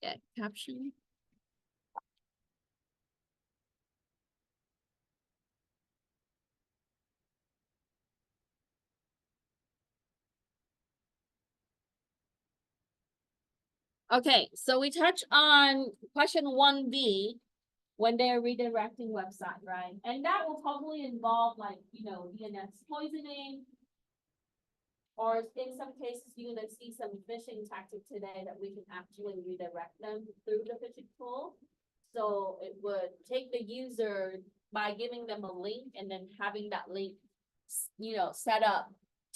Yeah, caption. Okay, so we touch on question 1B when they're redirecting website, right? And that will probably involve like, DNS poisoning, or in some cases, you're gonna see some phishing tactic today that we can actually redirect them through the phishing tool. So it would take the user by giving them a link and then having that link, set up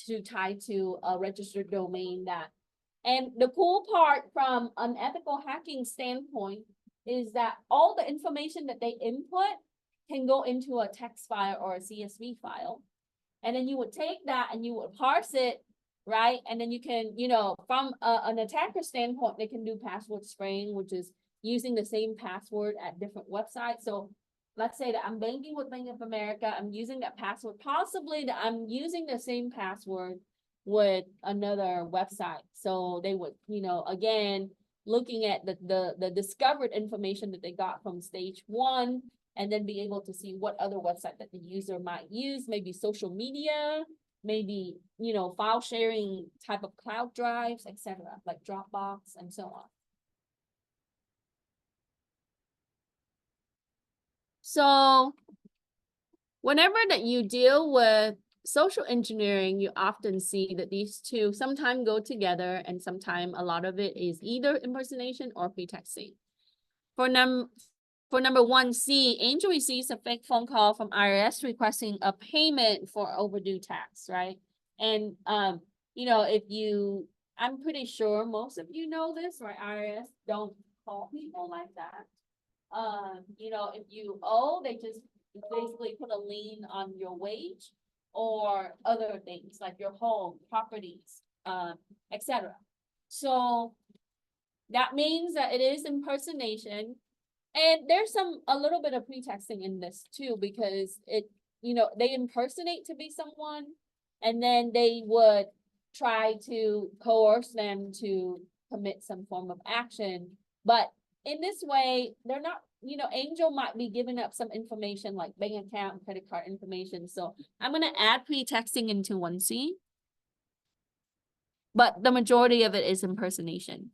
to tie to a registered domain that. And the cool part from an ethical hacking standpoint is that all the information that they input can go into a text file or a CSV file. And then you would take that and you would parse it, right? And then you can, from an attacker standpoint, they can do password spraying, which is using the same password at different websites. So let's say that I'm banking with Bank of America, I'm using that password, possibly that I'm using the same password with another website. So they would, again, looking at the discovered information that they got from stage 1, and then be able to see what other website that the user might use, maybe social media, maybe, file sharing type of cloud drives, etc., like Dropbox and so on. So whenever that you deal with social engineering, you often see that these two sometimes go together, and sometimes a lot of it is either impersonation or pretexting. For number 1C, Angel receives a fake phone call from IRS requesting a payment for overdue tax, right? And I'm pretty sure most of you know this, right? IRS don't call people like that. If you owe, they just basically put a lien on your wage or other things like your home, properties, etc. So that means that it is impersonation. And there's a little bit of pretexting in this too, because they impersonate to be someone, and then they would try to coerce them to commit some form of action. But in this way, they're not, Angel might be giving up some information like bank account and credit card information. So I'm going to add pretexting into 1C. But the majority of it is impersonation.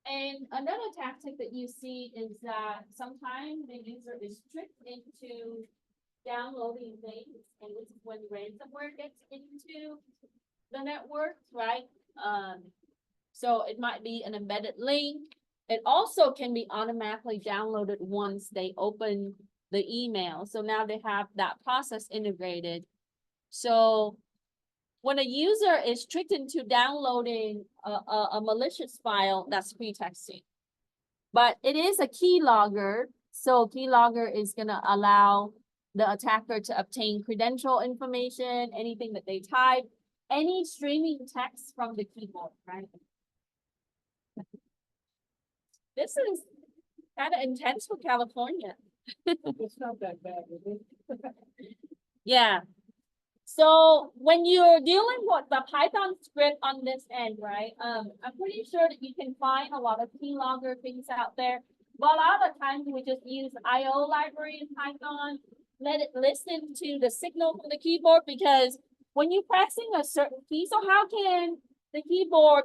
And another tactic that you see is that sometimes the user is tricked into downloading things, and this is when ransomware gets into the network, right? So it might be an embedded link. It also can be automatically downloaded once they open the email. So now they have that process integrated. So when a user is tricked into downloading a malicious file, that's pretexting. But it is a keylogger. So keylogger is going to allow the attacker to obtain credential information, anything that they type, any streaming text from the keyboard, right? This is kind of intense for California. It's not that bad, is it? Yeah. So when you're dealing with the Python script on this end, right? I'm pretty sure that you can find a lot of keylogger things out there. But a lot of times we just use IO library in Python, let it listen to the signal from the keyboard, because when you're pressing a certain key, so how can the keyboard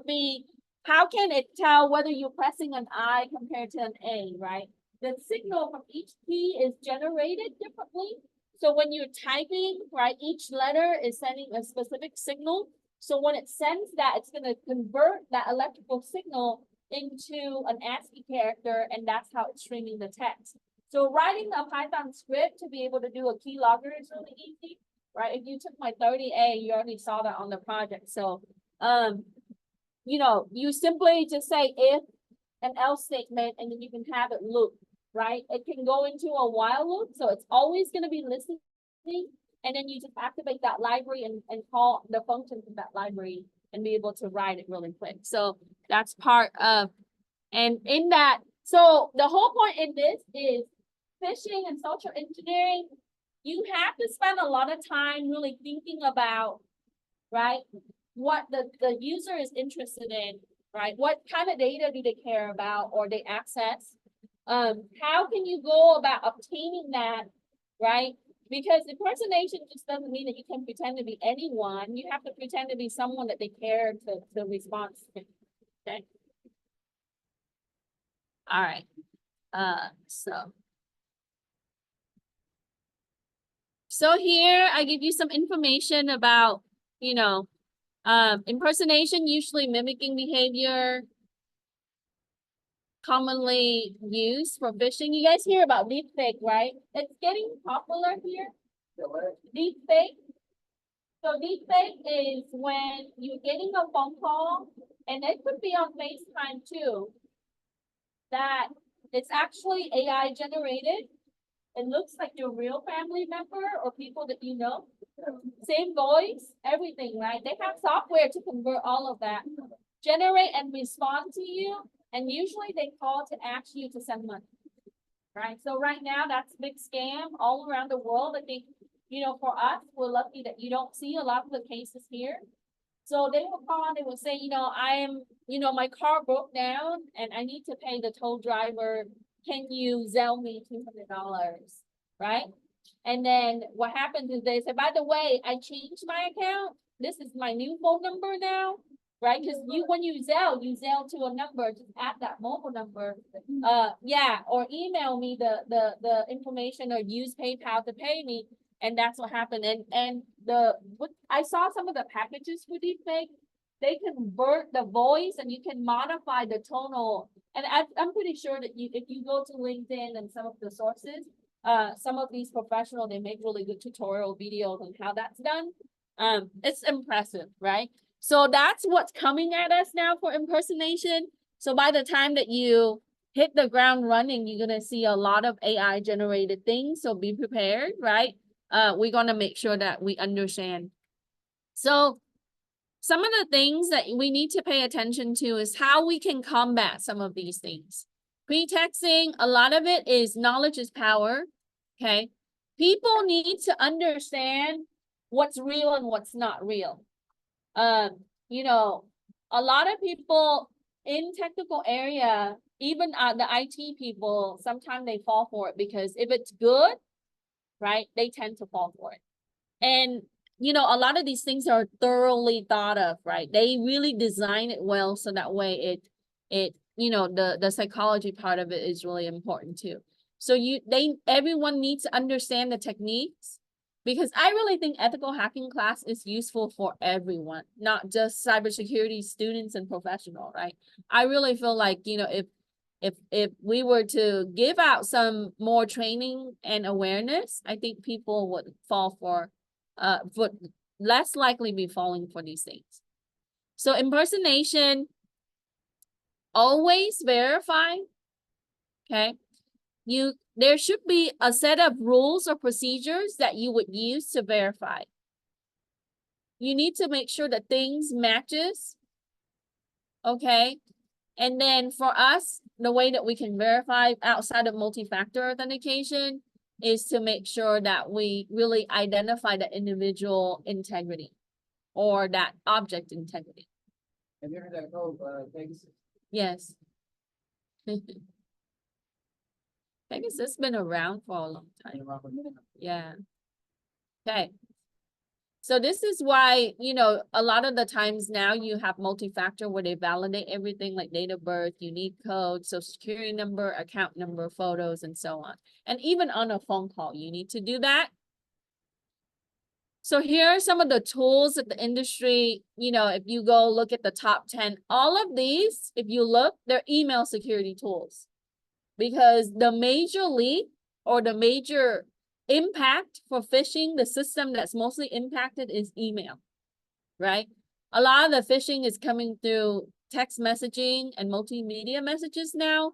how can it tell whether you're pressing an I compared to an A, right? The signal from each key is generated differently. So when you're typing, right, each letter is sending a specific signal. So when it sends that, it's going to convert that electrical signal into an ASCII character, and that's how it's streaming the text. So writing a Python script to be able to do a keylogger is really easy, right? If you took my 30A, you already saw that on the project. So, you simply just say if an else statement, and then you can have it loop, right? It can go into a while loop, so it's always going to be listening, and then you just activate that library and call the functions of that library and be able to write it really quick. So that's part of, and in that, so the whole point in this is phishing and social engineering, you have to spend a lot of time really thinking about, right, what the user is interested in, right? What kind of data do they care about or they access? How can you go about obtaining that, right? Because impersonation just doesn't mean that you can pretend to be anyone. You have to pretend to be someone that they care to respond to. Okay. All right. So here I give you some information about, you know, impersonation, usually mimicking behavior, commonly used for phishing. You guys hear about deepfake, right? It's getting popular here. Deepfake. So deepfake is when you're getting a phone call, and it could be on FaceTime too, that it's actually AI generated. It looks like your real family member or people that you know. Same voice, everything, right? They have software to convert all of that, generate and respond to you. And usually they call to ask you to send money, right? So right now that's a big scam all around the world. I think, for us, we're lucky that you don't see a lot of the cases here. So they will call and they will say, my car broke down and I need to pay the tow driver. Can you Zelle me $200, right? And then what happens is they say, by the way, I changed my account. This is my new phone number now, right? Because when you Zelle to a number, just add that mobile number. Or email me the information or use PayPal to pay me. And that's what happened. And I saw some of the packages for deepfake. They convert the voice and you can modify the tonal. And I'm pretty sure that if you go to LinkedIn and some of the sources, some of these professionals, they make really good tutorial videos on how that's done. It's impressive, right? So that's what's coming at us now for impersonation. So by the time that you hit the ground running, you're going to see a lot of AI generated things. So be prepared, right? We're going to make sure that we understand. So some of the things that we need to pay attention to is how we can combat some of these things. Pretexting, a lot of it is knowledge is power, okay? People need to understand what's real and what's not real. A lot of people in technical area, even the IT people, sometimes they fall for it because if it's good, right, they tend to fall for it. And a lot of these things are thoroughly thought of, right? They really design it well so that way the psychology part of it is really important too. So everyone needs to understand the techniques, because I really think ethical hacking class is useful for everyone, not just cybersecurity students and professional, right? I really feel like, if we were to give out some more training and awareness, I think people would would less likely be falling for these things. So impersonation, always verify, okay? There should be a set of rules or procedures that you would use to verify. You need to make sure that things matches, okay? And then for us, the way that we can verify outside of multi-factor authentication is to make sure that we really identify the individual integrity or that object integrity. Have you heard that code, Pegasus? Yes. Pegasus has been around for a long time. Yeah. Okay. So this is why, a lot of the times now you have multi-factor where they validate everything like date of birth, unique code, social security number, account number, photos, and so on. And even on a phone call, you need to do that. So here are some of the tools that the industry, if you go look at the top 10, all of these, if you look, they're email security tools. Because the major leak or the major impact for phishing, the system that's mostly impacted is email, right? A lot of the phishing is coming through text messaging and multimedia messages now,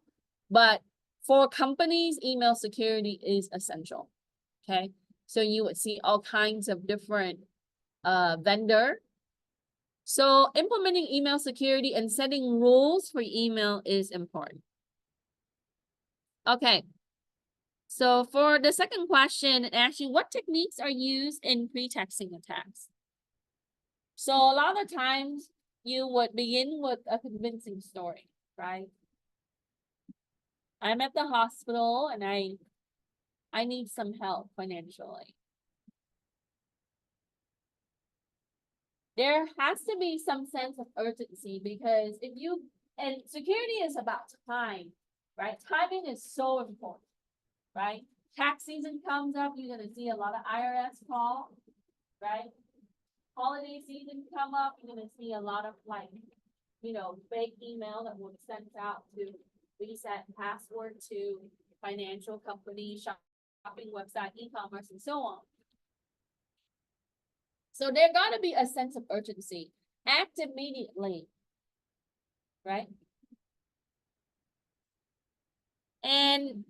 but for companies, email security is essential, okay? So you would see all kinds of different vendor. So implementing email security and setting rules for email is important. Okay. So for the second question, actually, what techniques are used in pretexting attacks? So a lot of times you would begin with a convincing story, right? I'm at the hospital and I need some help financially. There has to be some sense of urgency because and security is about time, right? Timing is so important, right? Tax season comes up, you're gonna see a lot of IRS call, right? Holiday season come up, you're gonna see a lot of fake email that will be sent out to reset password to financial company, shopping website, e-commerce, and so on. So there gotta be a sense of urgency. Act immediately, right? And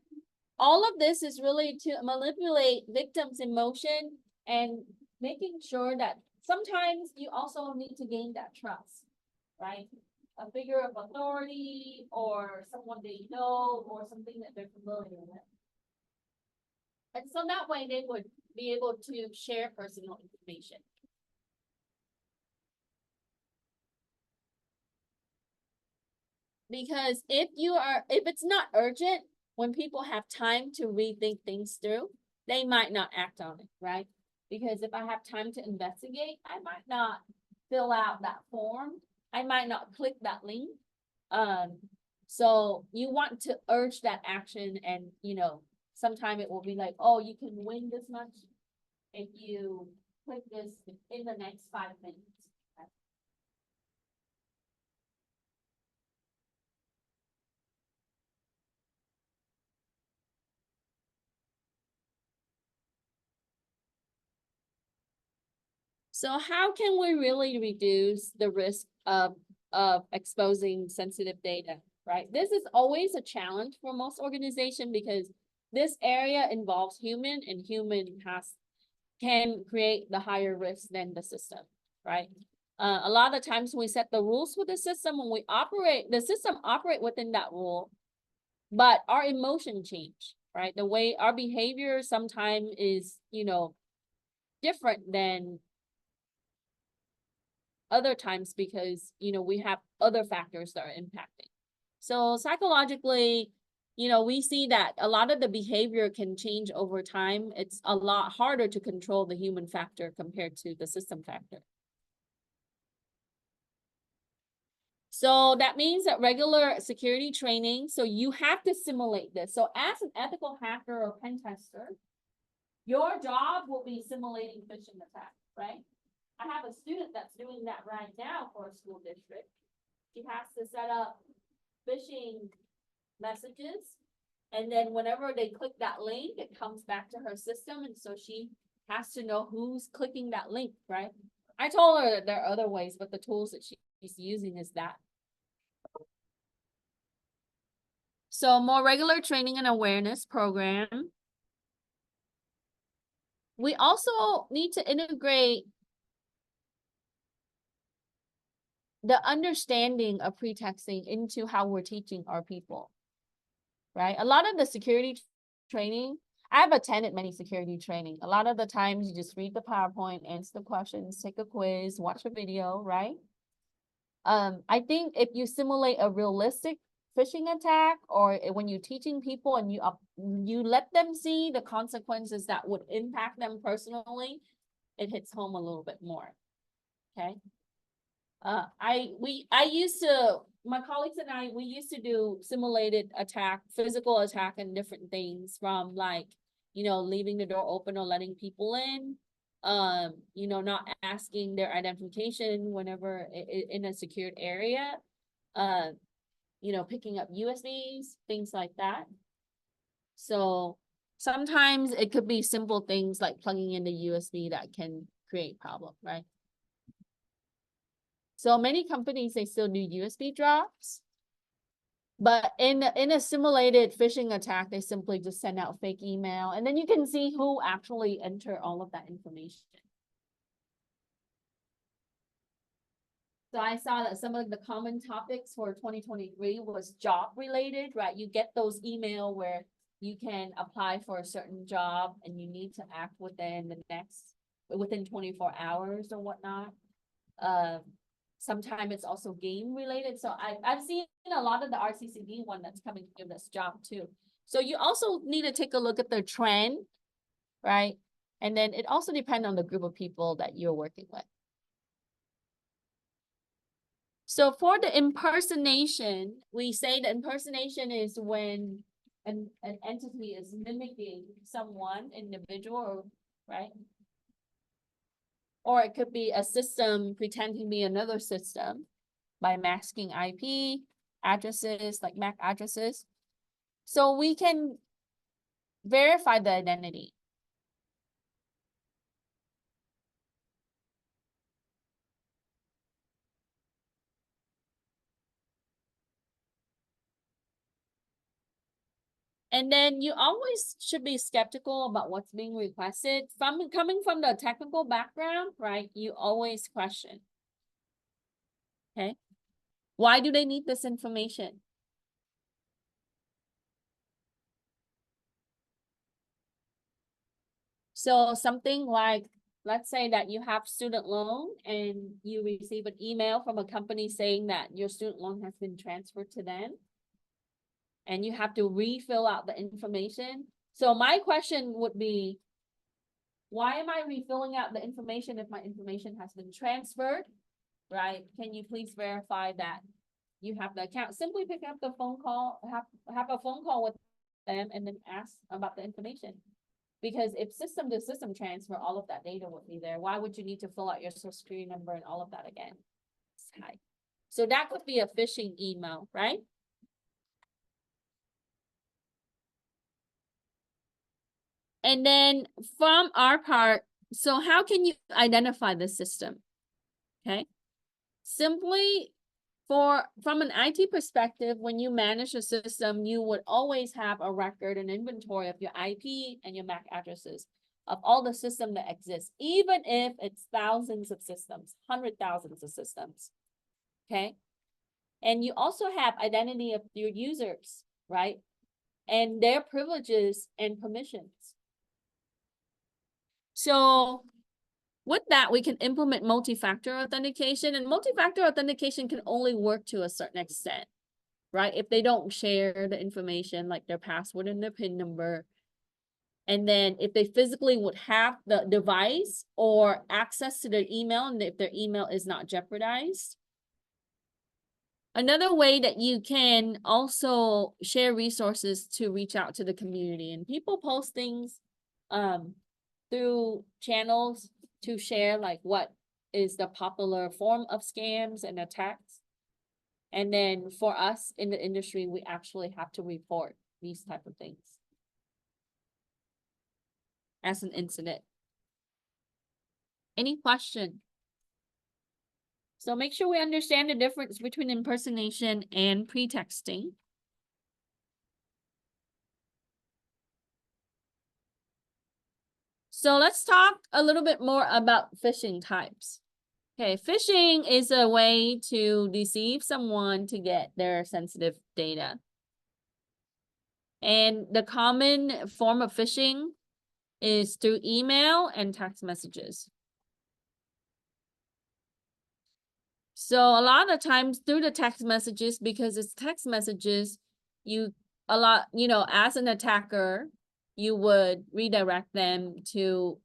all of this is really to manipulate victims' emotion and making sure that sometimes you also need to gain that trust, right? A figure of authority or someone they know or something that they're familiar with. And so that way they would be able to share personal information. Because if it's not urgent, when people have time to rethink things through, they might not act on it, right? Because if I have time to investigate, I might not fill out that form. I might not click that link. So you want to urge that action and, sometime it will be like, oh, you can win this much if you click this in the next 5 minutes. So how can we really reduce the risk of exposing sensitive data, right? This is always a challenge for most organizations because this area involves human and human can create the higher risk than the system, right? A lot of times we set the rules for the system when the system operate within that rule, but our emotion change, right? The way our behavior sometimes is, different than other times because we have other factors that are impacting. So psychologically, we see that a lot of the behavior can change over time. It's a lot harder to control the human factor compared to the system factor. So that means that regular security training, so you have to simulate this. So as an ethical hacker or pen tester, your job will be simulating phishing attacks, right? I have a student that's doing that right now for a school district. She has to set up phishing messages. And then whenever they click that link, it comes back to her system. And so she has to know who's clicking that link, right? I told her that there are other ways, but the tools that she's using is that. So more regular training and awareness program. We also need to integrate the understanding of pretexting into how we're teaching our people, right? A lot of the security training, I've attended many security training. A lot of the times you just read the PowerPoint, answer the questions, take a quiz, watch a video, right? I think if you simulate a realistic phishing attack or when you're teaching people and you let them see the consequences that would impact them personally, it hits home a little bit more, okay? My colleagues and I, we used to do simulated attack, physical attack and different things from leaving the door open or letting people in, not asking their identification whenever in a secured area, picking up USBs, things like that. So sometimes it could be simple things like plugging in the USB that can create problem, right? So many companies, they still do USB drops, but in a simulated phishing attack, they simply just send out fake email and then you can see who actually entered all of that information. So I saw that some of the common topics for 2023 was job related, right? You get those email where you can apply for a certain job and you need to act within 24 hours or whatnot. Sometimes it's also game related. So I've seen a lot of the RCCD one that's coming through this job too. So you also need to take a look at the trend, right? And then it also depends on the group of people that you're working with. So for the impersonation, we say the impersonation is when an entity is mimicking someone, individual, right? Or it could be a system pretending to be another system by masking IP addresses, like MAC addresses. So we can verify the identity. And then you always should be skeptical about what's being requested. Coming from the technical background, right? You always question. Okay. Why do they need this information? So something like, let's say that you have student loan and you receive an email from a company saying that your student loan has been transferred to them. And you have to refill out the information. So my question would be, why am I refilling out the information if my information has been transferred? Right? Can you please verify that you have the account? Simply pick up the phone call, have a phone call with them and then ask about the information. Because if system to system transfer, all of that data would be there. Why would you need to fill out your social security number and all of that again? So that could be a phishing email, right? And then from our part, so how can you identify the system? Okay. Simply from an IT perspective, when you manage a system, you would always have a record and inventory of your IP and your MAC addresses of all the system that exists, even if it's thousands of systems, 100,000s of systems. Okay. And you also have identity of your users, right? And their privileges and permissions. So with that, we can implement multi-factor authentication, and multi-factor authentication can only work to a certain extent, right? If they don't share the information like their password and their PIN number. And then if they physically would have the device or access to their email, and if their email is not jeopardized. Another way that you can also share resources to reach out to the community, and people post things through channels to share like what is the popular form of scams and attacks. And then for us in the industry, we actually have to report these type of things as an incident. Any question? So make sure we understand the difference between impersonation and pretexting. So let's talk a little bit more about phishing types. Okay, phishing is a way to deceive someone to get their sensitive data. And the common form of phishing is through email and text messages. So a lot of times through the text messages, because it's text messages, as an attacker, you would redirect them to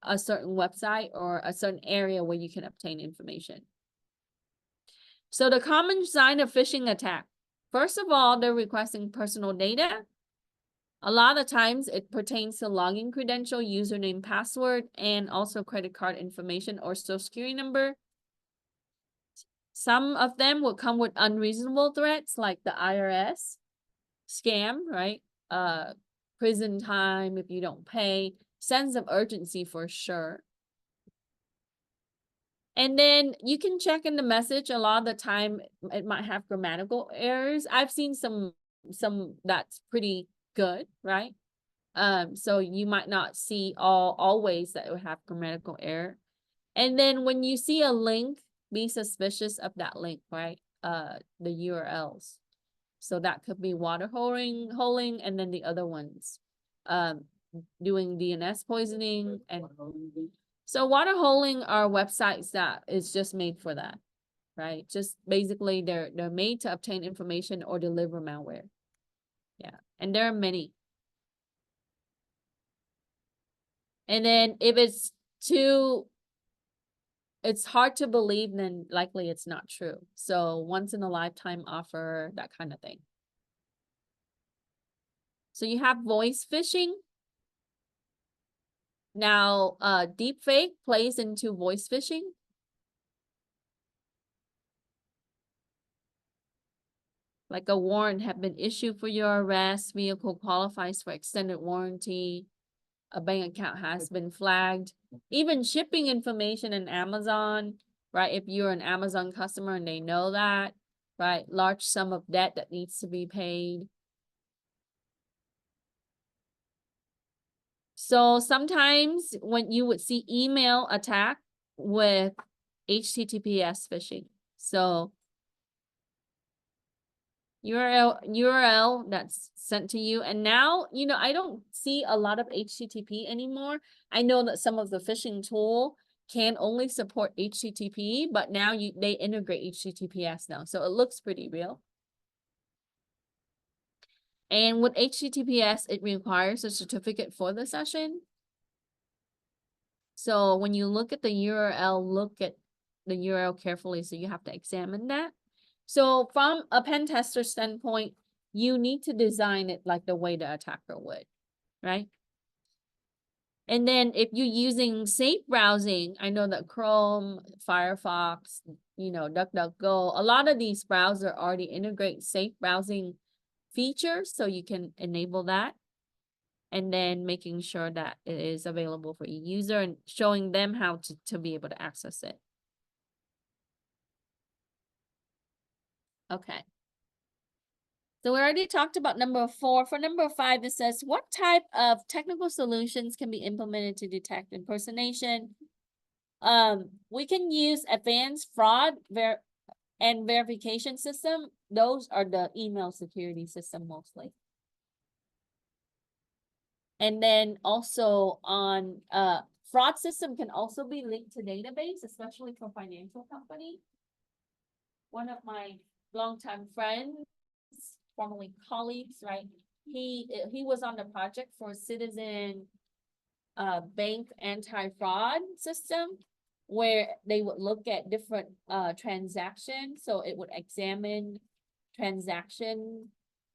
a certain website or a certain area where you can obtain information. So the common sign of phishing attack, first of all, they're requesting personal data. A lot of times it pertains to login credential, username, password, and also credit card information or social security number. Some of them will come with unreasonable threats like the IRS scam, right? Prison time if you don't pay, sense of urgency for sure. And then you can check in the message. A lot of the time it might have grammatical errors. I've seen some that's pretty good, right? So you might not see always that it would have grammatical error. And then when you see a link, be suspicious of that link, right? The URLs. So that could be water holing, and then the other ones, doing DNS poisoning. And so water holing are websites that is just made for that, right? Just basically they're made to obtain information or deliver malware. Yeah, and there are many. And then if it's hard to believe, then likely it's not true. So once in a lifetime offer, that kind of thing. So you have voice phishing. Now, deepfake plays into voice phishing. Like a warrant have been issued for your arrest, vehicle qualifies for extended warranty, a bank account has been flagged. Even shipping information in Amazon, right? If you're an Amazon customer and they know that, right? Large sum of debt that needs to be paid. So sometimes when you would see email attack with HTTPS phishing. So URL that's sent to you. And now, I don't see a lot of HTTP anymore. I know that some of the phishing tool can only support HTTP, but now they integrate HTTPS now. So it looks pretty real. And with HTTPS, it requires a certificate for the session. So when you look at the URL, look at the URL carefully. So you have to examine that. So from a pen tester standpoint, you need to design it like the way the attacker would, right? And then if you're using safe browsing, I know that Chrome, Firefox, DuckDuckGo, a lot of these browsers already integrate safe browsing features, so you can enable that. And then making sure that it is available for your user and showing them how to be able to access it. Okay. So we already talked about number 4. For number 5, it says, what type of technical solutions can be implemented to detect impersonation? We can use advanced fraud and verification system. Those are the email security system mostly. And then also on fraud system can also be linked to database, especially for financial company. One of my longtime friends, formerly colleagues, right? He was on the project for Citizen bank anti-fraud system, where they would look at different transactions. So it would examine transaction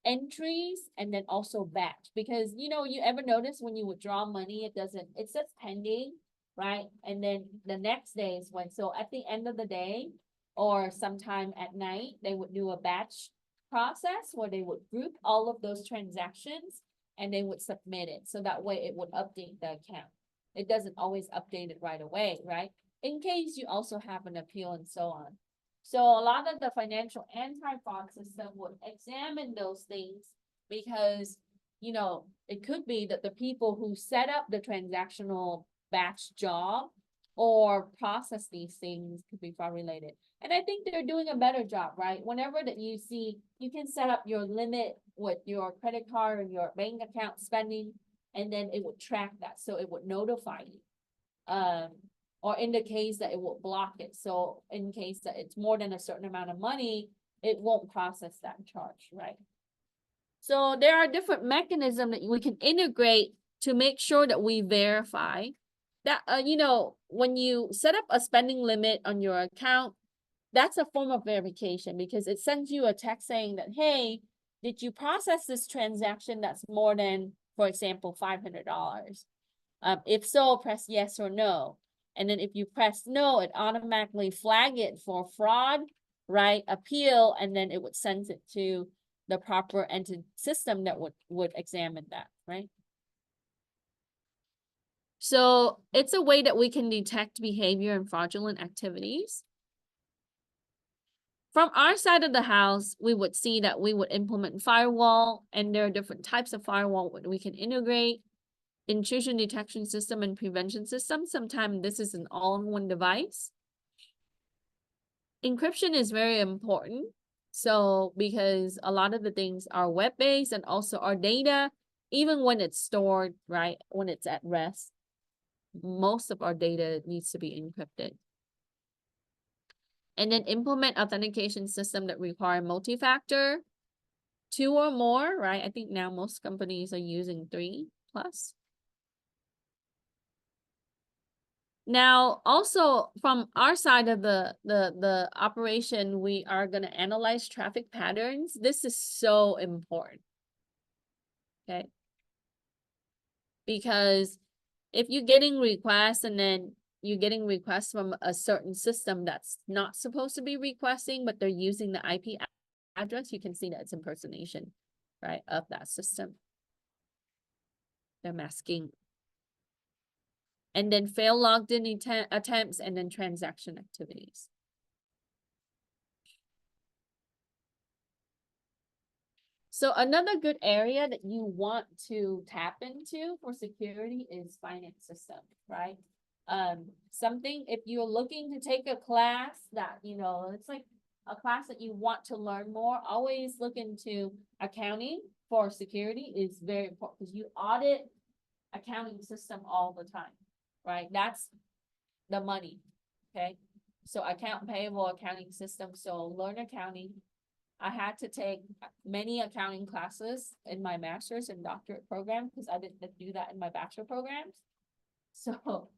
entries and then also batch, because you ever notice when you withdraw money, it says pending, right? And then the next day is when, so at the end of the day or sometime at night, they would do a batch process where they would group all of those transactions and they would submit it. So that way it would update the account. It doesn't always update it right away, right? In case you also have an appeal and so on. So a lot of the financial anti-fraud system would examine those things because, it could be that the people who set up the transactional batch job or process these things could be fraud related. And I think they're doing a better job, right? Whenever that you see, you can set up your limit with your credit card or your bank account spending, and then it would track that. So it would notify you. Or in the case that it will block it. So in case that it's more than a certain amount of money, it won't process that charge, right? So there are different mechanisms that we can integrate to make sure that we verify that, when you set up a spending limit on your account, that's a form of verification because it sends you a text saying that, hey, did you process this transaction that's more than, for example, $500? If so, press yes or no. And then if you press no, it automatically flag it for fraud, right? Appeal, and then it would send it to the proper entity system that would examine that, right? So it's a way that we can detect behavior and fraudulent activities. From our side of the house, we would see that we would implement firewall, and there are different types of firewall we can integrate. Intrusion detection system and prevention system. Sometimes this is an all-in-one device. Encryption is very important. So because a lot of the things are web-based and also our data, even when it's stored, right, when it's at rest, most of our data needs to be encrypted. And then implement authentication system that require multi-factor, 2 or more, right? I think now most companies are using 3+. Now, also from our side of the operation, we are going to analyze traffic patterns. This is so important. Okay. Because if you're getting requests and then you're getting requests from a certain system that's not supposed to be requesting, but they're using the IP address, you can see that it's impersonation, right, of that system. They're masking. And then fail logged in attempts and then transaction activities. So another good area that you want to tap into for security is finance system, right? Something, if you're looking to take a class that, you know, it's like a class that you want to learn more, always look into accounting for security is very important because you audit accounting system all the time, right? That's the money, okay? So account payable accounting system, so learn accounting. I had to take many accounting classes in my master's and doctorate program because I didn't do that in my bachelor programs. So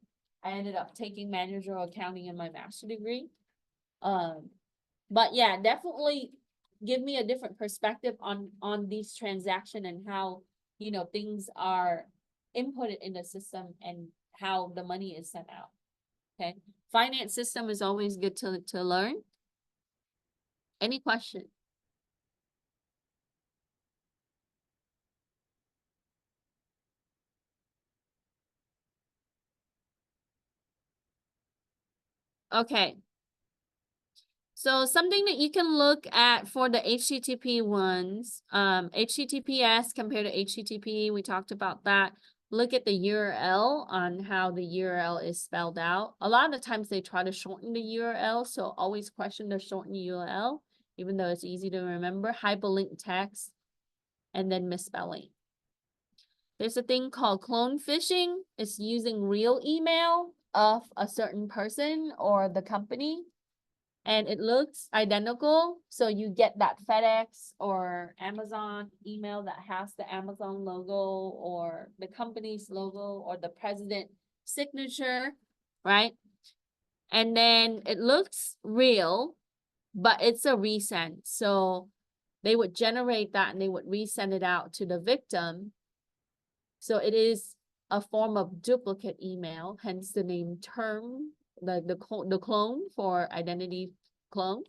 I ended up taking managerial accounting in my master's degree. But yeah, definitely give me a different perspective on these transactions and how, you know, things are inputted in the system and how the money is sent out. Okay, finance system is always good to learn. Any question? Okay. So something that you can look at for the HTTP ones, HTTPS compared to HTTP, we talked about that. Look at the URL on how the URL is spelled out. A lot of the times they try to shorten the URL, so always question the shortened URL, even though it's easy to remember. Hyperlink text, and then misspelling. There's a thing called clone phishing. It's using real email of a certain person or the company, and it looks identical. So you get that FedEx or Amazon email that has the Amazon logo or the company's logo or the president signature, right? And then it looks real, but it's a resend. So they would generate that and they would resend it out to the victim. So it is a form of duplicate email, hence the name term, the clone for identity clone.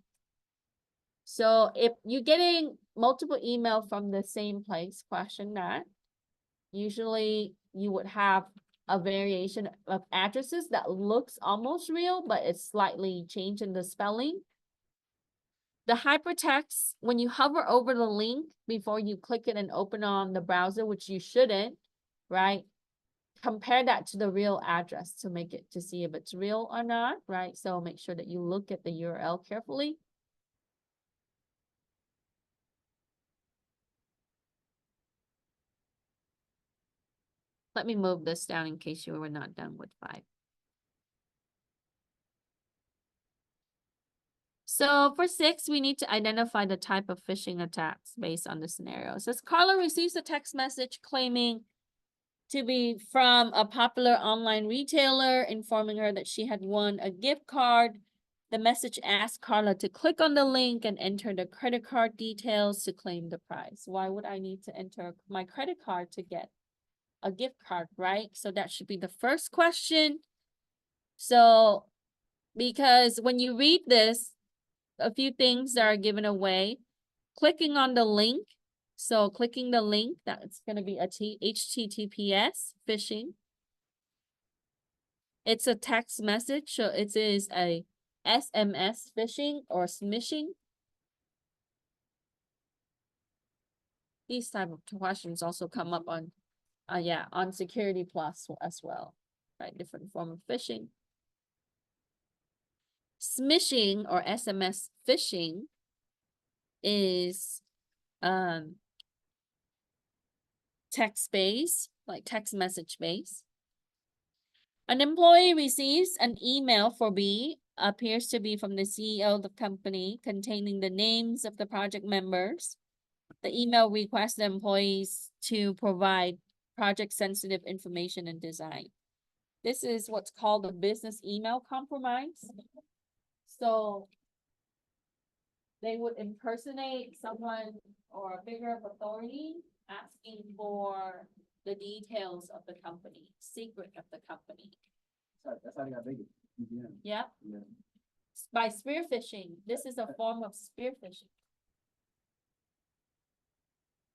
So if you're getting multiple email from the same place, question that. Usually you would have a variation of addresses that looks almost real, but it's slightly changed in the spelling. The hypertext, when you hover over the link before you click it and open on the browser, which you shouldn't, right? Compare that to the real address to make it to see if it's real or not, right? So make sure that you look at the URL carefully. Let me move this down in case you were not done with 5. So for 6, we need to identify the type of phishing attacks based on the scenario. It says Carla receives a text message claiming to be from a popular online retailer, informing her that she had won a gift card. The message asked Carla to click on the link and enter the credit card details to claim the prize. Why would I need to enter my credit card to get a gift card, right? So that should be the first question. So, because when you read this, a few things are given away. Clicking on the link. So clicking the link, that's going to be a HTTPS phishing. It's a text message, so it is a SMS phishing or smishing. These type of questions also come up on, on Security Plus as well, right? Different form of phishing. Smishing or SMS phishing is text-based, like text message based. An employee receives an email for B, appears to be from the CEO of the company, containing the names of the project members. The email requests the employees to provide project-sensitive information and design. This is what's called a business email compromise. So they would impersonate someone or a figure of authority asking for the details of the company, secret of the company. That's how they got big. Yeah. Yeah, Yeah. by spear phishing. This is a form of spear phishing.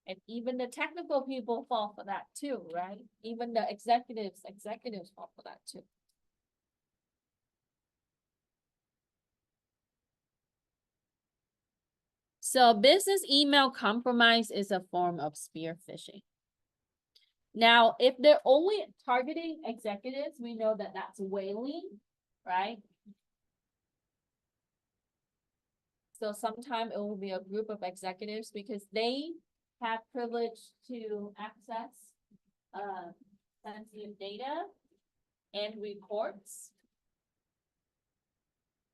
And even the technical people fall for that too, right? Even the executives fall for that too. So business email compromise is a form of spear phishing. Now, if they're only targeting executives, we know that that's whaling, right? So sometime it will be a group of executives because they have privilege to access sensitive data and reports.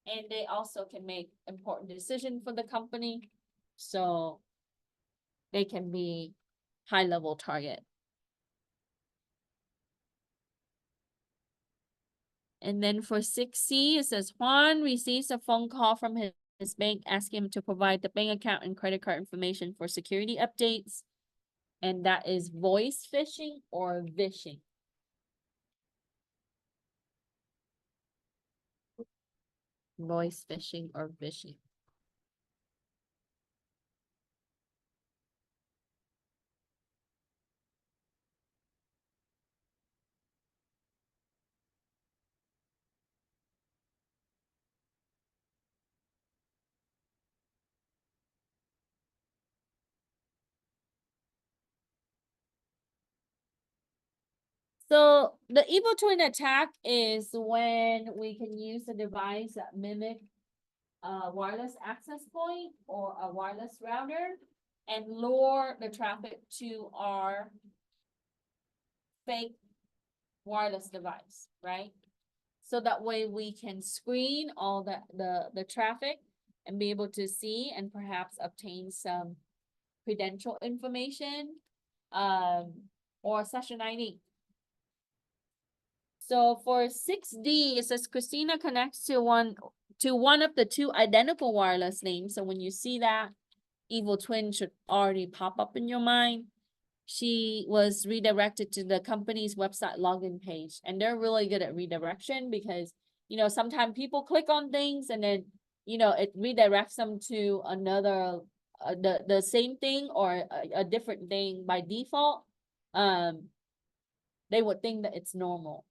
And they also can make important decisions for the company. So they can be high-level target. And then for 6C, it says Juan receives a phone call from his bank asking him to provide the bank account and credit card information for security updates. And that is voice phishing or vishing. Voice phishing or vishing. So the evil twin attack is when we can use a device that mimic a wireless access point or a wireless router and lure the traffic to our fake wireless device, right? So that way we can screen all the traffic and be able to see and perhaps obtain some credential information or session ID. So for 6D, it says Christina connects to one of the two identical wireless names. So when you see that, evil twin should already pop up in your mind. She was redirected to the company's website login page, and they're really good at redirection because, you know, sometimes people click on things and then, you know, it redirects them to another, the same thing or a different thing by default. They would think that it's normal.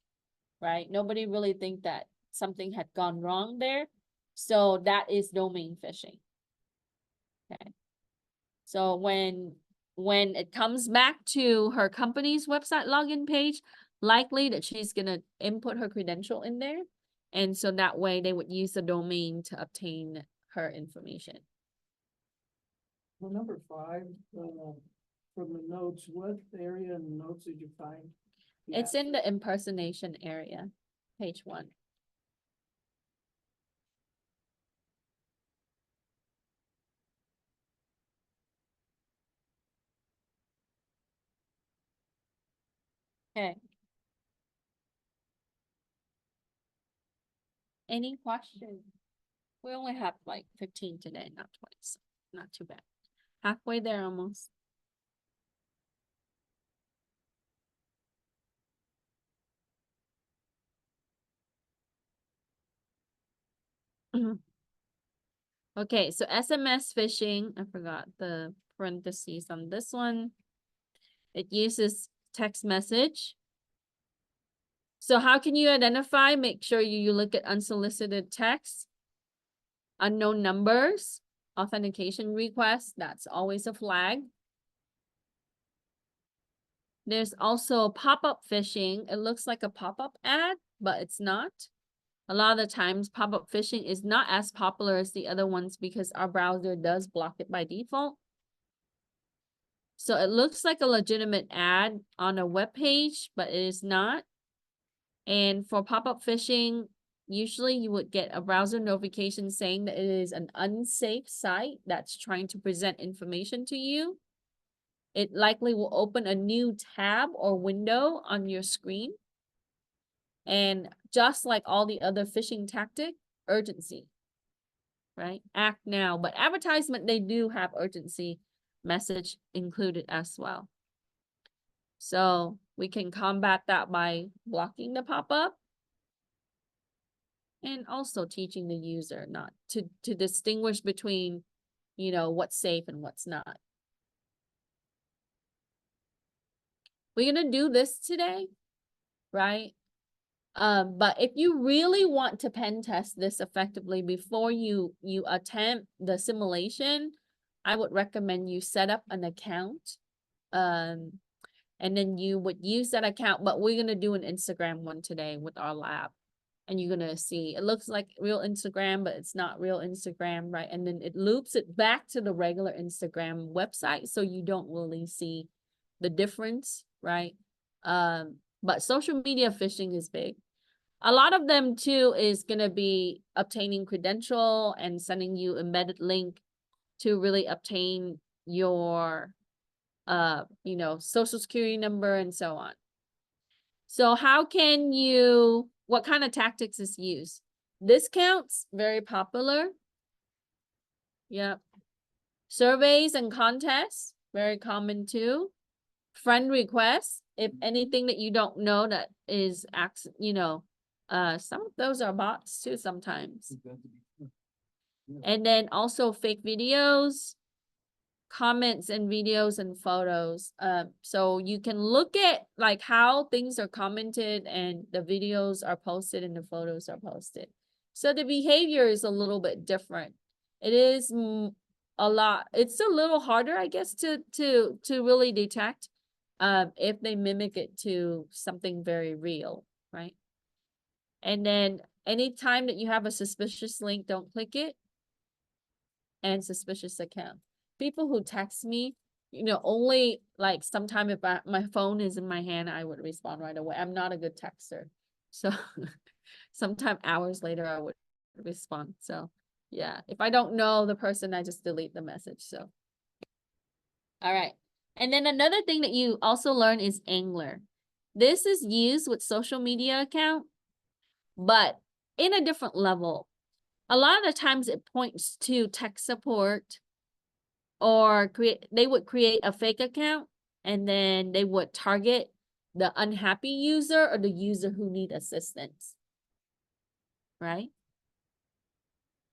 Right? Nobody really think that something had gone wrong there. So that is domain phishing. Okay. So when it comes back to her company's website login page, likely that she's gonna input her credential in there. And so that way they would use the domain to obtain her information. Well, number 5, from the notes, what area in the notes did you find? It's in the impersonation area, page 1. Okay. Any questions? We only have like 15 today, not 20, so not too bad. Halfway there almost. Okay, so SMS phishing, I forgot the parentheses on this one. It uses text message. So how can you identify? Make sure you look at unsolicited text, unknown numbers, authentication requests. That's always a flag. There's also pop-up phishing. It looks like a pop-up ad, but it's not. A lot of the times pop-up phishing is not as popular as the other ones because our browser does block it by default. So it looks like a legitimate ad on a web page, but it is not. And for pop-up phishing, usually you would get a browser notification saying that it is an unsafe site that's trying to present information to you. It likely will open a new tab or window on your screen. And just like all the other phishing tactic, urgency, right? Act now. But advertisement, they do have urgency message included as well. So we can combat that by blocking the pop-up and also teaching the user not to distinguish between, you know, what's safe and what's not. We're gonna do this today, right? But if you really want to pen test this effectively before you attempt the simulation, I would recommend you set up an account. And then you would use that account, but we're gonna do an Instagram one today with our lab. And you're gonna see, it looks like real Instagram, but it's not real Instagram, right? And then it loops it back to the regular Instagram website, so you don't really see the difference, right? But social media phishing is big. A lot of them too is gonna be obtaining credential and sending you embedded link to really obtain your you know, social security number and so on. So how can you, what kind of tactics is used? Discounts, very popular. Yep. Surveys and contests, very common too. Friend requests, if anything that you don't know that is, you know, some of those are bots too sometimes. And then also fake videos, comments and videos and photos. So you can look at like how things are commented and the videos are posted and the photos are posted. So the behavior is a little bit different. It is a lot. It's a little harder, I guess, to really detect if they mimic it to something very real, right? And then anytime that you have a suspicious link, don't click it. And suspicious account. People who text me, you know, only like sometime if my phone is in my hand, I would respond right away. I'm not a good texter. So sometime hours later, I would respond. So yeah, if I don't know the person, I just delete the message. So, all right. And then another thing that you also learn is Angler. This is used with social media account, but in a different level. A lot of the times it points to tech support or they would create a fake account and then they would target the unhappy user or the user who need assistance, right?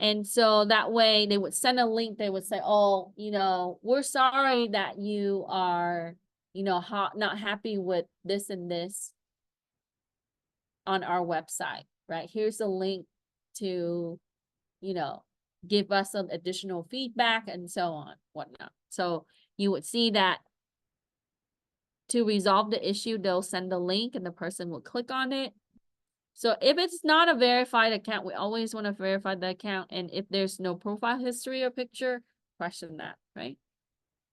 And so that way they would send a link. They would say, oh, you know, we're sorry that you are, you know, not happy with this and this on our website, right? Here's a link to, you know, give us some additional feedback and so on, whatnot. So you would see that to resolve the issue, they'll send the link and the person will click on it. So if it's not a verified account, we always want to verify the account. And if there's no profile history or picture, question that, right?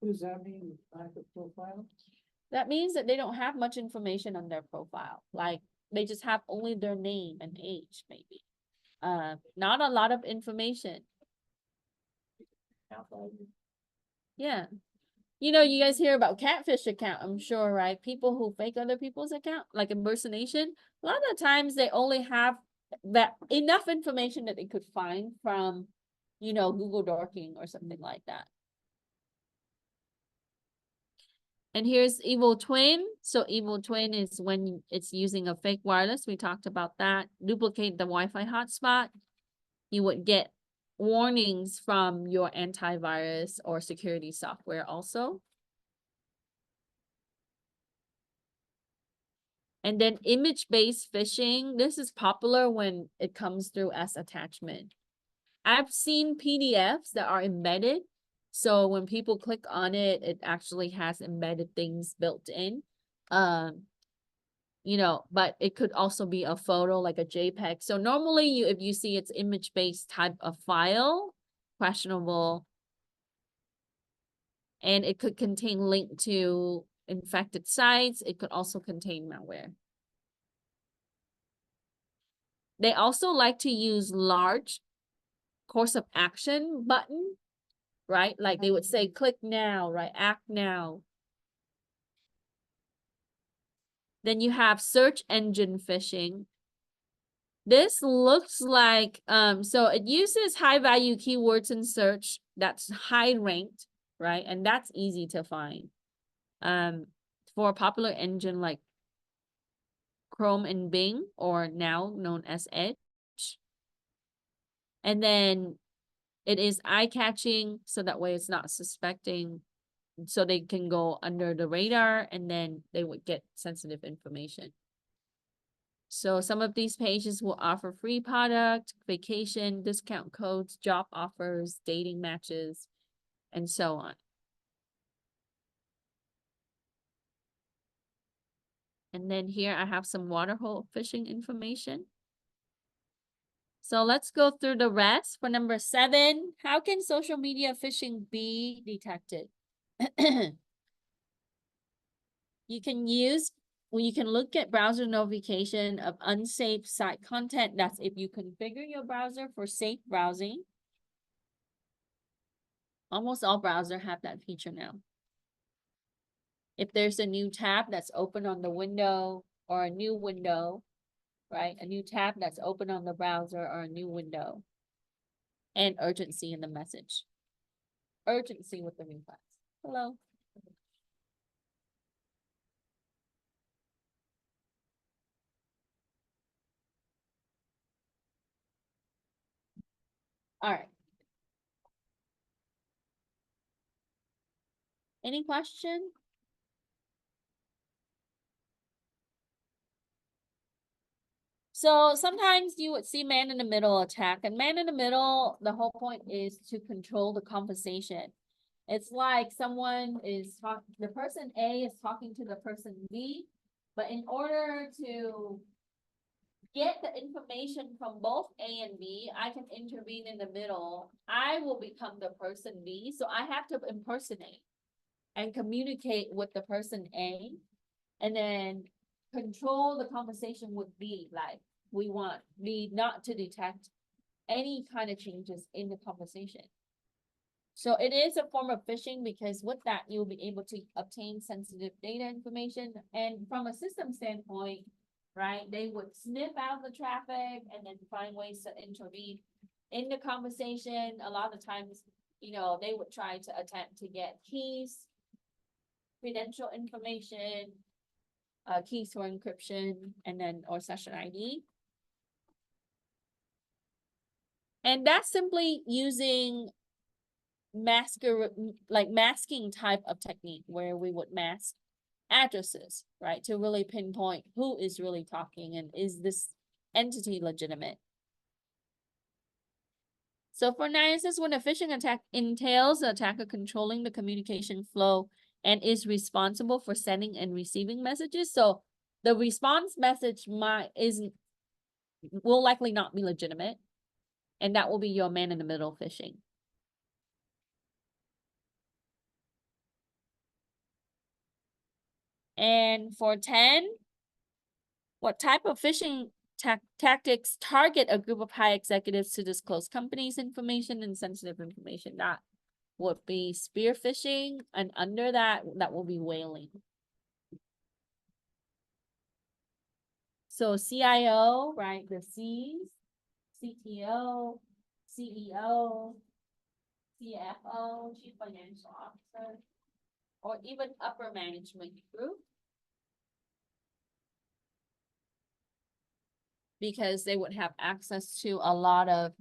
What does that mean, lack of profile? That means that they don't have much information on their profile. Like they just have only their name and age, maybe. Not a lot of information. Yeah. You know, you guys hear about catfish account, I'm sure, right? People who fake other people's account, like impersonation. A lot of the times they only have that enough information that they could find from, you know, Google Dorking or something like that. And here's Evil Twin. So Evil Twin is when it's using a fake wireless. We talked about that. Duplicate the Wi-Fi hotspot. You would get warnings from your antivirus or security software also. And then image-based phishing. This is popular when it comes through as attachment. I've seen PDFs that are embedded. So when people click on it, it actually has embedded things built in. you know, but it could also be a photo like a JPEG. So normally you, if you see it's image-based type of file, questionable. And it could contain link to infected sites. It could also contain malware. They also like to use large course of action button, right? Like they would say, click now, right? Act now. Then you have search engine phishing. This looks like, so it uses high value keywords in search that's high ranked, right? And that's easy to find. For a popular engine like Chrome and Bing, or now known as Edge. And then it is eye-catching, so that way it's not suspecting, so they can go under the radar and then they would get sensitive information. So some of these pages will offer free product, vacation, discount codes, job offers, dating matches, and so on. And then here I have some waterhole phishing information. So let's go through the rest. For number 7, how can social media phishing be detected? You can look at browser notification of unsafe site content. That's if you configure your browser for safe browsing. Almost all browsers have that feature now. If there's a new tab that's open on the window or a new window, right? A new tab that's open on the browser or a new window. And urgency in the message. Urgency with the request. Hello. All right. Any question? So sometimes you would see man in the middle attack, and man in the middle, the whole point is to control the conversation. It's like someone is talking, the person A is talking to the person B, but in order to get the information from both A and B, I can intervene in the middle. I will become the person B, so I have to impersonate and communicate with the person A, and then control the conversation with B. Like, we want B not to detect any kind of changes in the conversation. So it is a form of phishing, because with that, you'll be able to obtain sensitive data information. And from a system standpoint, right, they would sniff out the traffic and then find ways to intervene in the conversation. A lot of times, you know, they would try to attempt to get keys, credential information, keys for encryption, and then, or session ID. And that's simply using masking type of technique, where we would mask addresses, right, to really pinpoint who is really talking and is this entity legitimate. So for 9, it says when a phishing attack entails the attacker controlling the communication flow and is responsible for sending and receiving messages. So the response message will likely not be legitimate, and that will be your man in the middle phishing. And for 10, what type of phishing tactics target a group of high executives to disclose companies' information and sensitive information? That would be spear phishing, and under that will be whaling. So CIO, right, the C's, CTO, CEO, CFO, Chief Financial Officer, or even upper management group, because they would have access to a lot of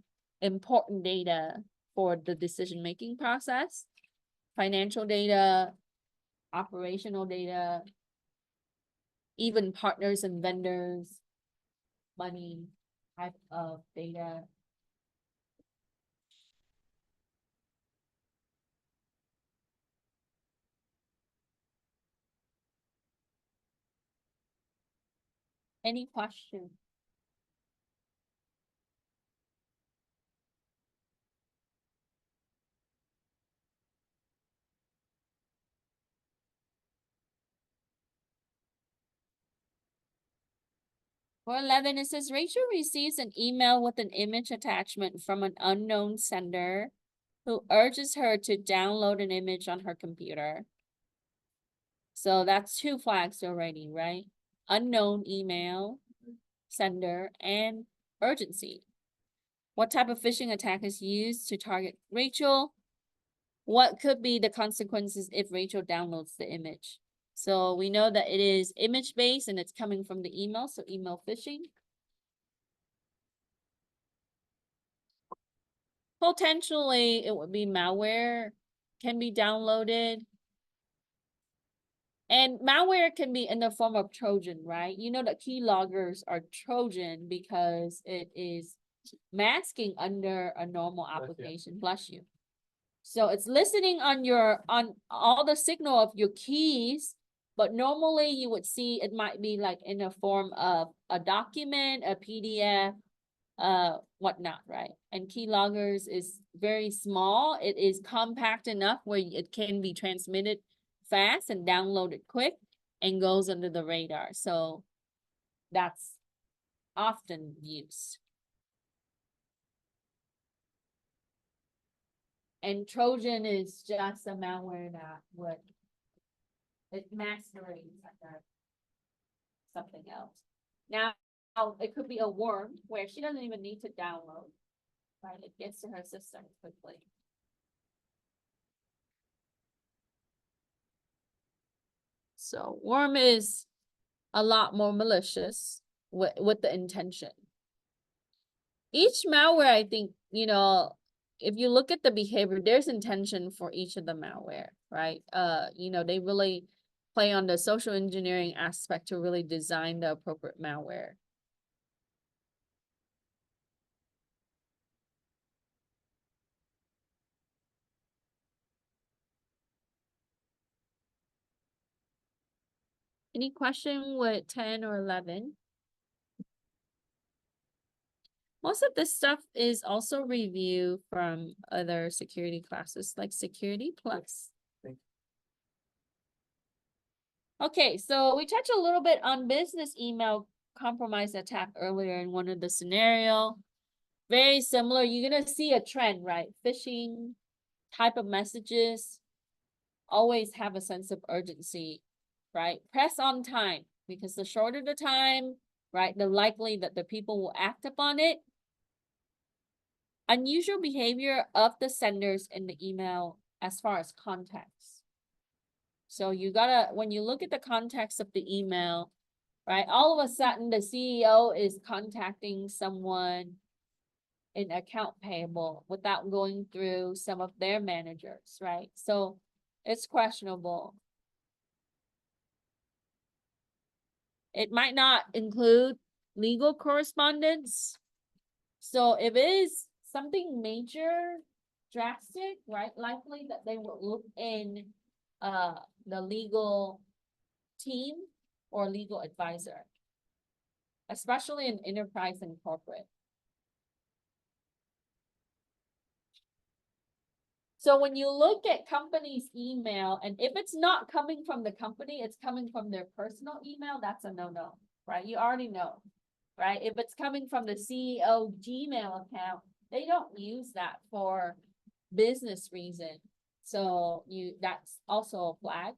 important data for the decision-making process, financial data, operational data, even partners and vendors, money type of data. Any question? For 11, it says Rachel receives an email with an image attachment from an unknown sender who urges her to download an image on her computer. So that's 2 flags already, right? Unknown email, sender, and urgency. What type of phishing attack is used to target Rachel? What could be the consequences if Rachel downloads the image? So we know that it is image-based and it's coming from the email, so email phishing. Potentially, it would be malware can be downloaded. And malware can be in the form of Trojan, right? You know that keyloggers are Trojan because it is masking under a normal application, bless you. So it's listening on all the signal of your keys, but normally you would see it might be like in a form of a document, a PDF, whatnot, right? And keyloggers is very small. It is compact enough where it can be transmitted fast and downloaded quick and goes under the radar. So that's often used. And Trojan is just a malware that would, it masquerades under something else. Now, it could be a worm where she doesn't even need to download, right? It gets to her system quickly. So worm is a lot more malicious with the intention. Each malware, I think, if you look at the behavior, there's intention for each of the malware, right? They really play on the social engineering aspect to really design the appropriate malware. Any question with 10 or 11? Most of this stuff is also review from other security classes like Security Plus. Okay, so we touched a little bit on business email compromise attack earlier in one of the scenario. Very similar. You're gonna see a trend, right? Phishing type of messages always have a sense of urgency, right? Press on time, because the shorter the time, right, the likely that the people will act upon it. Unusual behavior of the senders in the email as far as context. So you gotta, when you look at the context of the email, right, all of a sudden the CEO is contacting someone in account payable without going through some of their managers, right? So it's questionable. It might not include legal correspondence. So if it is something major, drastic, right, likely that they will look in the legal team or legal advisor, especially in enterprise and corporate. So when you look at company's email, and if it's not coming from the company, it's coming from their personal email, that's a no-no, right? You already know, right? If it's coming from the CEO Gmail account, they don't use that for business reason. So that's also a flag.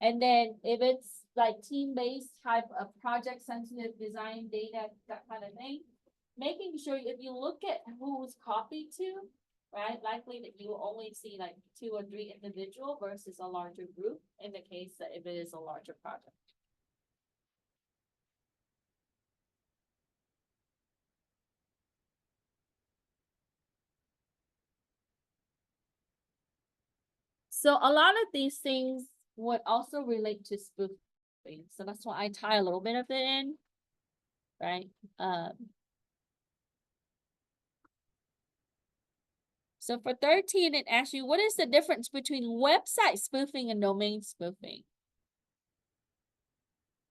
And then if it's like team-based type of project sensitive design data, that kind of thing, making sure if you look at who's copied to, right, likely that you will only see like 2 or 3 individual versus a larger group in the case that if it is a larger project. So a lot of these things would also relate to spoofing. So that's why I tie a little bit of it in, right? So for 13, it asks you, what is the difference between website spoofing and domain spoofing?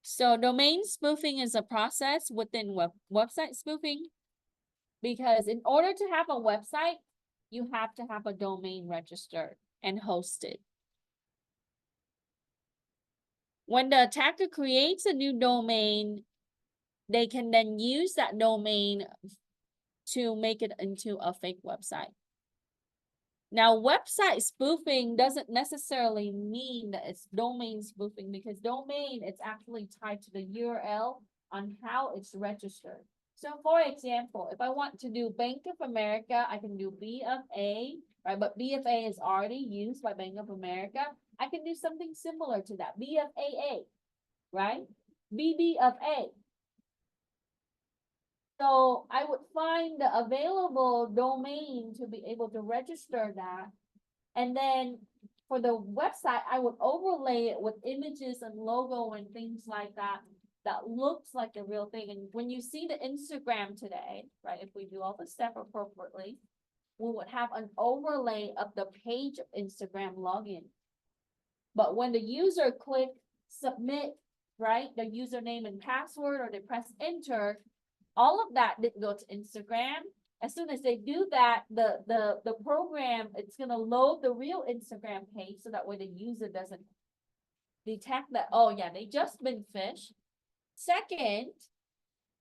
So domain spoofing is a process within website spoofing. Because in order to have a website, you have to have a domain registered and hosted. When the attacker creates a new domain, they can then use that domain to make it into a fake website. Now, website spoofing doesn't necessarily mean that it's domain spoofing, because domain, it's actually tied to the URL on how it's registered. So for example, if I want to do Bank of America, I can do BFA, right? But BFA is already used by Bank of America. I can do something similar to that, BFAA, right? BBFA. So I would find the available domain to be able to register that. And then for the website, I would overlay it with images and logo and things like that, that looks like the real thing. And when you see the Instagram today, right, if we do all the stuff appropriately, we would have an overlay of the page of Instagram login. But when the user click submit, right, the username and password, or they press enter, all of that didn't go to Instagram. As soon as they do that, the program, it's gonna load the real Instagram page, so that way the user doesn't detect that, oh yeah, they just been phished. Second,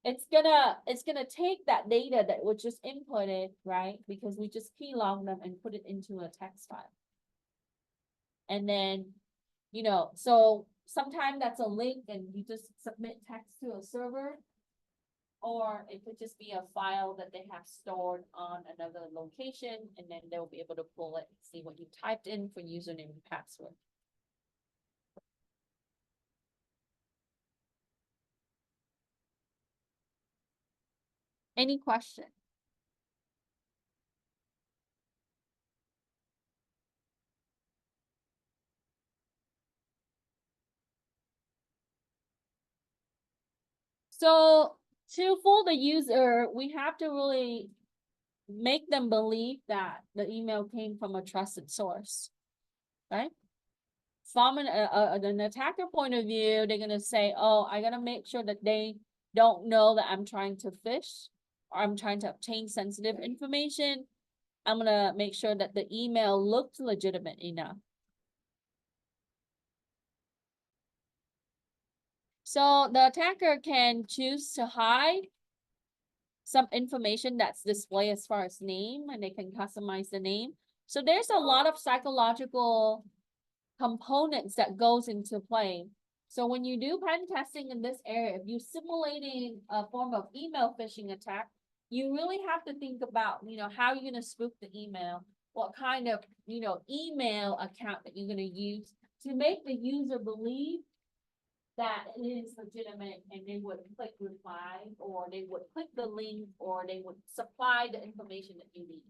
it's gonna take that data that was just inputted, right? Because we just keylog them and put it into a text file. And then, you know, so sometimes that's a link and you just submit text to a server. Or it could just be a file that they have stored on another location, and then they'll be able to pull it and see what you typed in for username and password. Any question? So to fool the user, we have to really make them believe that the email came from a trusted source, right? From an attacker point of view, they're gonna say, oh, I gotta make sure that they don't know that I'm trying to phish, or I'm trying to obtain sensitive information. I'm gonna make sure that the email looks legitimate enough. So the attacker can choose to hide some information that's displayed as far as name, and they can customize the name. So there's a lot of psychological components that goes into play. So when you do pen testing in this area, if you're simulating a form of email phishing attack, you really have to think about, you know, how you're gonna spoof the email, what kind of, you know, email account that you're gonna use to make the user believe that it is legitimate, and they would click reply, or they would click the link, or they would supply the information that you need.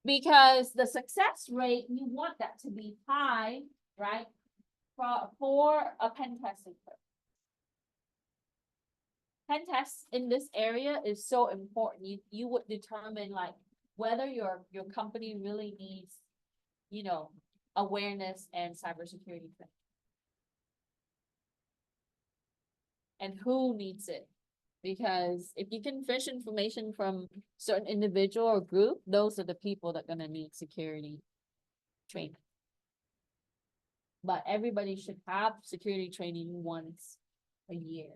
Because the success rate, you want that to be high, right? For a pen testing. Pen tests in this area is so important. You would determine like whether your company really needs, you know, awareness and cybersecurity training. And who needs it? Because if you can phish information from certain individual or group, those are the people that are gonna need security training. But everybody should have security training once a year.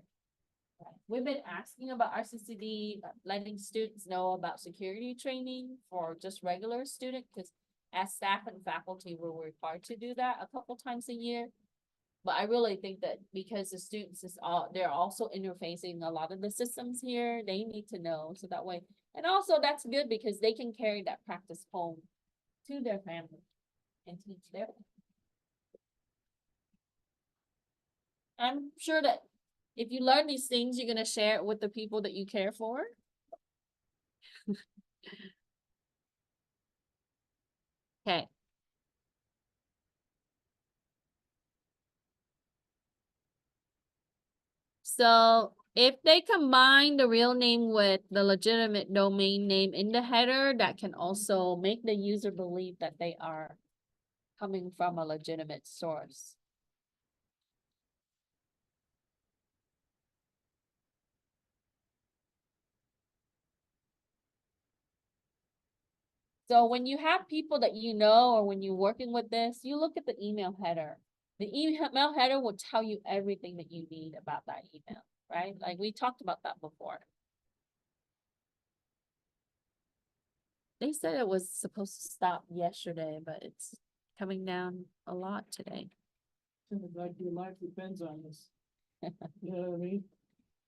Right. We've been asking about RCCD, letting students know about security training for just regular students, because as staff and faculty, we're required to do that a couple times a year. But I really think that because the students they're also interfacing a lot of the systems here, they need to know, so that way. And also that's good because they can carry that practice home to their family and teach their. I'm sure that if you learn these things, you're gonna share it with the people that you care for. Okay. So if they combine the real name with the legitimate domain name in the header, that can also make the user believe that they are coming from a legitimate source. So when you have people that you know, or when you're working with this, you look at the email header. The email header will tell you everything that you need about that email, right? Like we talked about that before. They said it was supposed to stop yesterday, but it's coming down a lot today. Like your life depends on this. You know what I mean?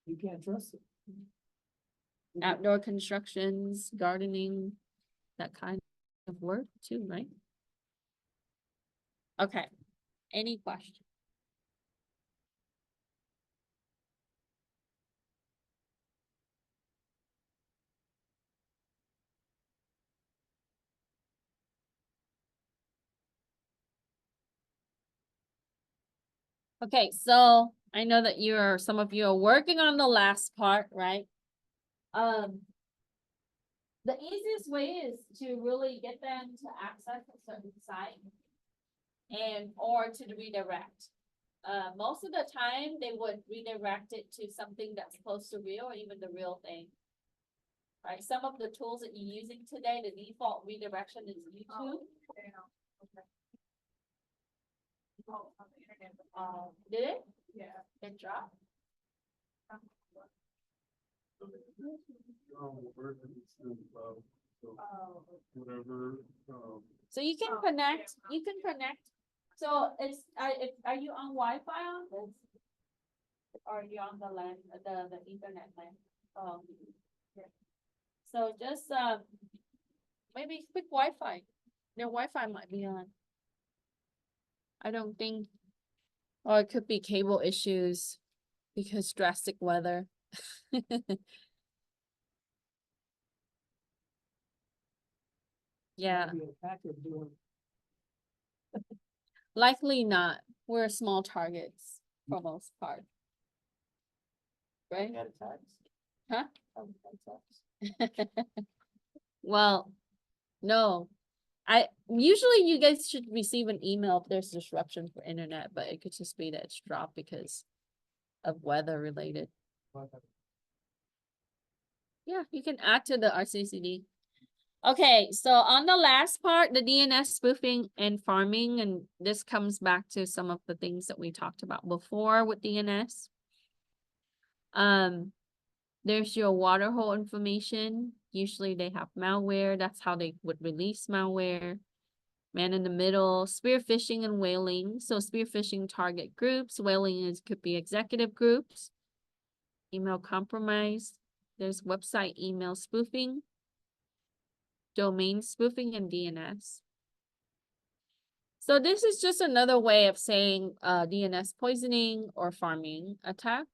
You can't trust it. Outdoor constructions, gardening, that kind of work too, right? Okay, any questions? Okay, so I know that some of you are working on the last part, right? The easiest way is to really get them to access a certain site or to redirect. Most of the time, they would redirect it to something that's close to real or even the real thing. Right, some of the tools that you're using today, the default redirection is YouTube. Did it? Yeah. It dropped? Whatever, So you can connect, So are you on Wi-Fi on this? Or are you on the LAN, the Ethernet LAN? Yeah. So just, maybe quick Wi-Fi. Their Wi-Fi might be on. I don't think, or it could be cable issues because drastic weather. Yeah, Be a hacker doing. likely not. We're small targets for most part. Right? got attacks. Huh? Attacks. Well, no. Usually you guys should receive an email if there's disruption for internet, but it could just be that it's dropped because of weather related. Yeah, you can add to the RCCD. Okay, so on the last part, the DNS spoofing and farming, and this comes back to some of the things that we talked about before with DNS. There's your water hole information. Usually they have malware. That's how they would release malware. Man in the middle, spear phishing and whaling. So spear phishing target groups, whaling could be executive groups. Email compromise. There's website email spoofing, domain spoofing, and DNS. So this is just another way of saying DNS poisoning or farming attack.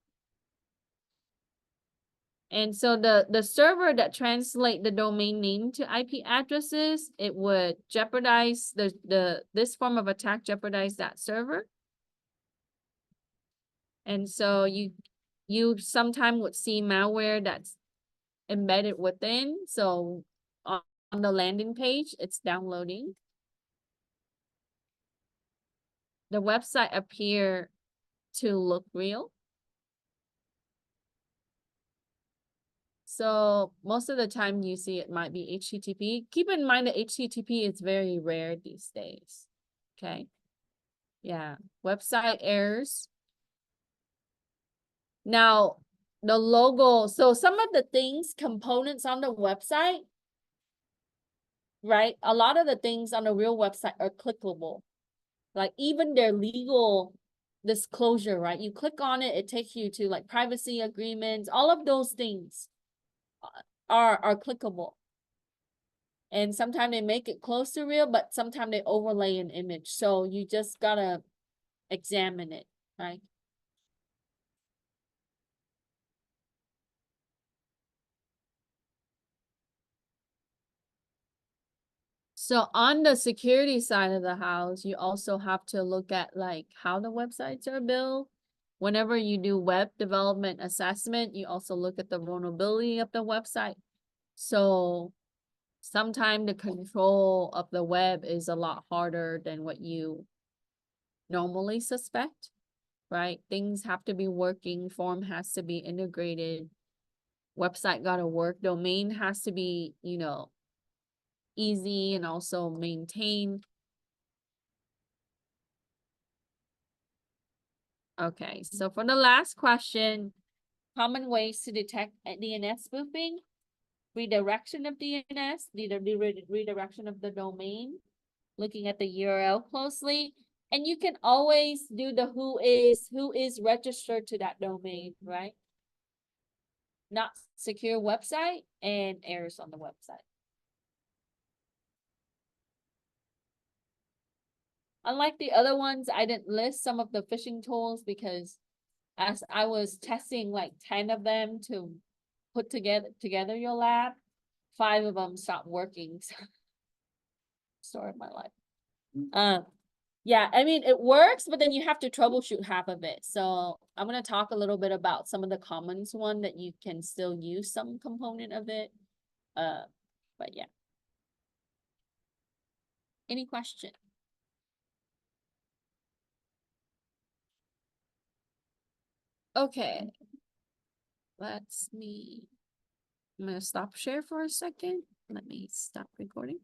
And so the server that translate the domain name to IP addresses, it would jeopardize this form of attack jeopardize that server. And so you sometimes would see malware that's embedded within. So on the landing page, it's downloading. The website appear to look real. So most of the time you see it might be HTTP. Keep in mind that HTTP is very rare these days. Okay. Yeah. Website errors. Now, the logo. So some of the things, components on the website, right? A lot of the things on the real website are clickable. Like even their legal disclosure, right? You click on it, it takes you to like privacy agreements. All of those things are clickable. And sometimes they make it close to real, but sometimes they overlay an image. So you just gotta examine it, right? So on the security side of the house, you also have to look at like how the websites are built. Whenever you do web development assessment, you also look at the vulnerability of the website. So sometimes the control of the web is a lot harder than what you normally suspect, right? Things have to be working, form has to be integrated, website gotta work, domain has to be, you know, easy and also maintained. Okay, so for the last question, common ways to detect DNS spoofing, redirection of DNS, redirection of the domain, looking at the URL closely, and you can always do the who is registered to that domain, right? Not secure website and errors on the website. Unlike the other ones, I didn't list some of the phishing tools because as I was testing like 10 of them to put together your lab, 5 of them stopped working. Story of my life. Yeah, I mean, it works, but then you have to troubleshoot half of it. So I'm gonna talk a little bit about some of the commons one that you can still use some component of it. But yeah. Any question? Okay. I'm gonna stop share for a second. Let me stop recording.